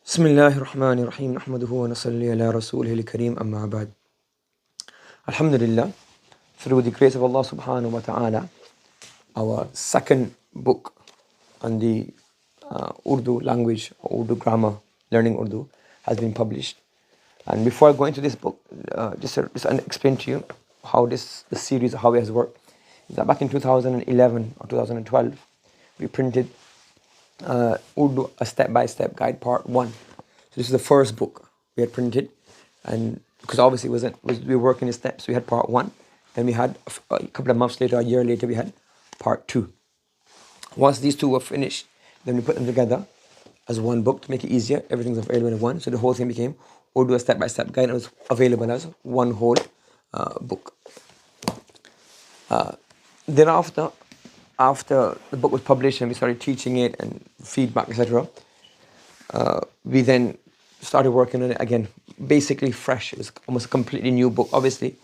بسم الله الرحمن الرحيم نحمده ونصلي على رسوله الكريم أما بعد. Alhamdulillah, through the grace of Allah subhanahu wa ta'ala, our second book on the Urdu language, Urdu grammar, learning Urdu, has been published. And before I go into this book, just explain to you how the series, how it has worked. Is that back in 2011 or 2012, we printed Urdu, a step-by-step guide, part 1. So this is the first book we had printed, and because obviously we were working in steps, we had part 1, then we had a couple of months later, a year later, we had part 2. Once these two were finished, then we put them together as one book to make it easier. Everything's available in one, so the whole thing became Urdu, a step-by-step guide, and it was available as one whole book. Thereafter, after the book was published and we started teaching it and feedback, etc., we then started working on it again, basically fresh. It was almost a completely new book. Obviously,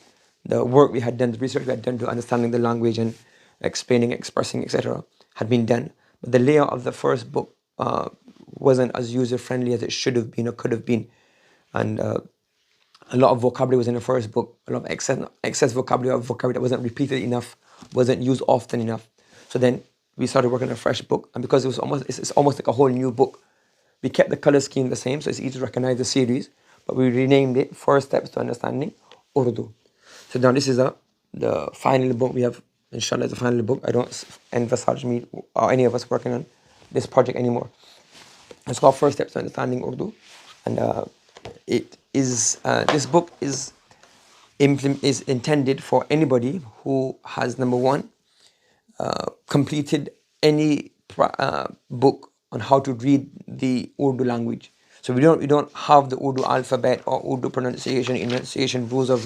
the work we had done, the research we had done to understanding the language and explaining, expressing, etc., had been done. But the layout of the first book wasn't as user-friendly as it should have been or could have been. And a lot of vocabulary was in the first book, a lot of excess vocabulary, or vocabulary that wasn't repeated enough, wasn't used often enough. So then we started working on a fresh book, and because it's almost like a whole new book, we kept the color scheme the same, so it's easy to recognize the series, but we renamed it First Steps to Understanding Urdu. So now this is the final book we have, inshallah, the final book. I don't envisage me or any of us working on this project anymore. It's called First Steps to Understanding Urdu, and this book is intended for anybody who has, number one, completed any book on how to read the Urdu language. So we don't have the Urdu alphabet or Urdu pronunciation, enunciation, rules of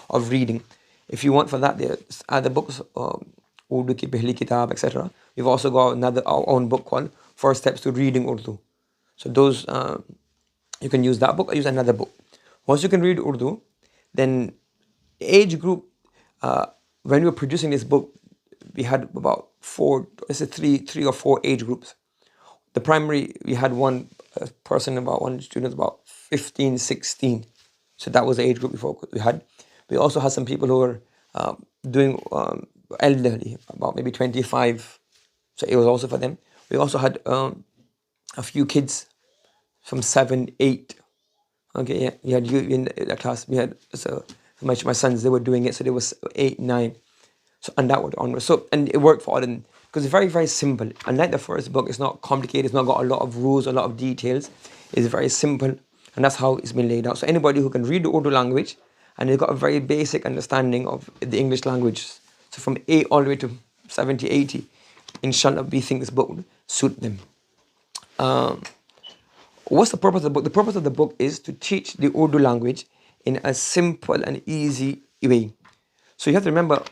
of reading. If you want for that, there's other books, Urdu ki Pehli Kitab, etc. We've also got our own book called First Steps to Reading Urdu. So those you can use that book or use another book. Once you can read Urdu, then age group, when we were producing this book, we had about three or four age groups. The primary, we had one student about 15, 16. So that was the age group we had. We also had some people who were doing elderly, about maybe 25. So it was also for them. We also had a few kids from 7, 8. Okay, yeah, we had you in the class. We had my sons, they were doing it, so they was 8, 9. So and that went onwards. So and it worked for all of them because it's very, very simple. Unlike the first book, it's not complicated. It's not got a lot of rules, a lot of details. It's very simple, and that's how it's been laid out. So anybody who can read the Urdu language and they've got a very basic understanding of the English language, so from 8 all the way to 70, 80, inshallah, we think this book would suit them. What's the purpose of the book? The purpose of the book is to teach the Urdu language in a simple and easy way. So you have to remember,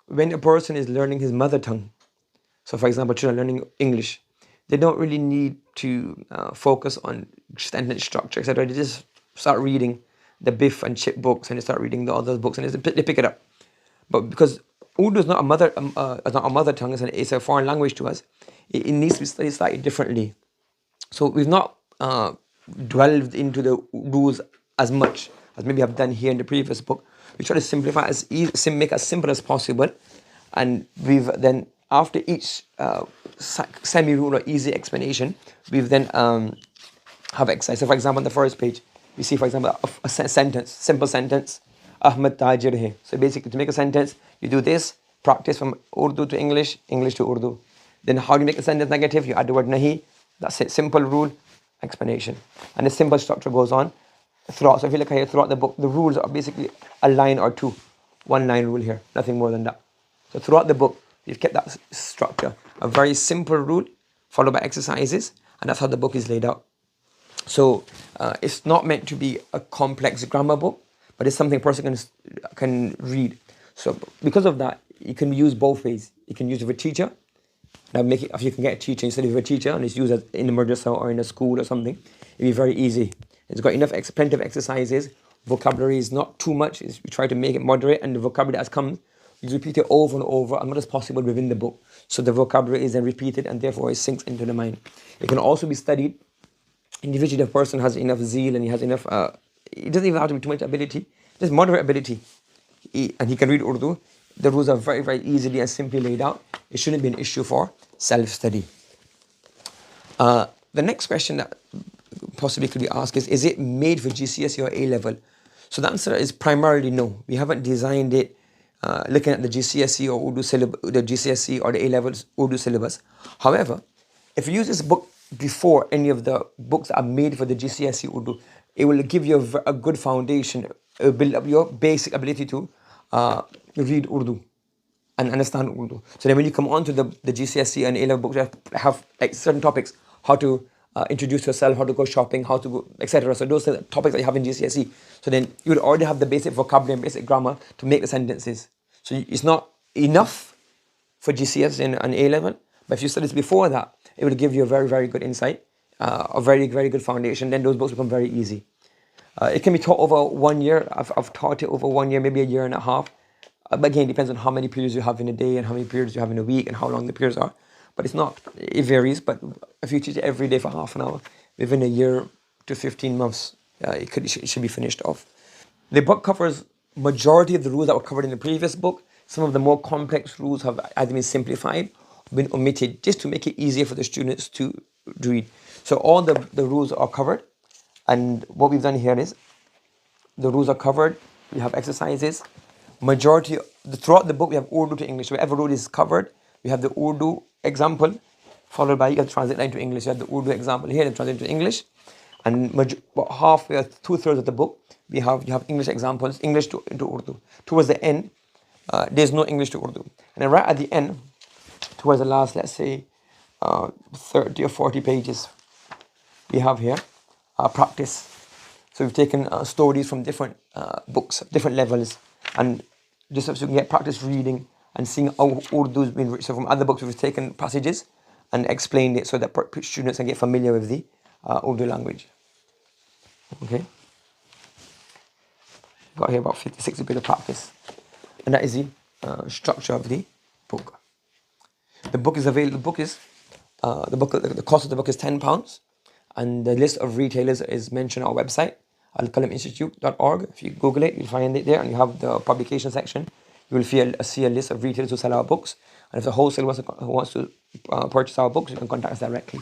when a person is learning his mother tongue, so for example, children learning English, they don't really need to focus on sentence structure, etc. They just start reading the Biff and Chip books, and they start reading the other books, and they pick it up. But because Urdu is not a mother tongue, it's a foreign language to us, it needs to be studied slightly differently. So we've not delved into the rules as much as maybe I've done here in the previous book. We try to simplify make as simple as possible, and we've then, after each semi-rule or easy explanation, we've then have exercise. So for example, on the first page, we see, for example, a sentence, simple sentence, Ahmed Tajir hai. So basically, to make a sentence, you do this, practice from Urdu to English, English to Urdu. Then how do you make a sentence negative? You add the word nahi. That's it, simple rule, explanation. And the simple structure goes on throughout. So if you look here throughout the book, the rules are basically a line or two. One line rule here, nothing more than that. So throughout the book, we've kept that structure. A very simple rule followed by exercises, and that's how the book is laid out. So it's not meant to be a complex grammar book, but it's something a person can read. So because of that, you can use both ways. You can use it with a teacher. Now if you can get a teacher instead of a teacher, and it's used in a madrasa or in a school or something, it'll be very easy. It's got plenty of exercises. Vocabulary is not too much. We try to make it moderate, and the vocabulary as comes, you repeat it over and over as much as possible within the book. So the vocabulary is then repeated, and therefore it sinks into the mind. It can also be studied individually, if a person has enough zeal and he has enough, it doesn't even have to be too much ability, just moderate ability, and he can read Urdu. The rules are very, very easily and simply laid out. It shouldn't be an issue for self-study. The next question that possibly could be asked is it made for GCSE or A level? So the answer is primarily no. We haven't designed it looking at the GCSE or Urdu syllabus, the GCSE or the A levels Urdu syllabus. However, if you use this book before any of the books that are made for the GCSE Urdu, it will give you a good foundation, build up your basic ability to read Urdu and understand Urdu. So then when you come on to the GCSE and A-level books, you have like certain topics, how to introduce yourself, how to go shopping, how to go, etc. So those are the topics that you have in GCSE. So then you would already have the basic vocabulary and basic grammar to make the sentences. So it's not enough for GCSE and A-level, but if you study this before that, it will give you a very, very good insight, a very, very good foundation. Then those books become very easy. It can be taught over 1 year. I've taught it over 1 year, maybe a year and a half. But again, it depends on how many periods you have in a day and how many periods you have in a week and how long the periods are. But it's not, it varies. But if you teach it every day for half an hour, within a year to 15 months, it should be finished off. The book covers majority of the rules that were covered in the previous book. Some of the more complex rules have either been simplified or been omitted just to make it easier for the students to read. So all the rules are covered. And what we've done here is the rules are covered. We have exercises. Majority throughout the book we have Urdu to English. Wherever rule is covered, we have the Urdu example, followed by you have to translate that into English. You have the Urdu example here and translate into English. And about halfway, 2/3 of the book, you have English examples, English into Urdu. Towards the end, there's no English to Urdu. And then right at the end, towards the last, let's say, 30 or 40 pages, we have here practice. So we've taken stories from different books, different levels, and just so you can get practice reading and seeing how Urdu has been written. So from other books, we've taken passages and explained it so that students can get familiar with the Urdu language. Okay. Got here about 50, 60 bit of practice. And that is the structure of the book. The book is available. The cost of the book is £10, and the list of retailers is mentioned on our website, alqalaminstitute.org. If you Google it, you'll find it there, and you have the publication section. You will see a list of retailers who sell our books. And if the wholesaler wants to purchase our books, you can contact us directly.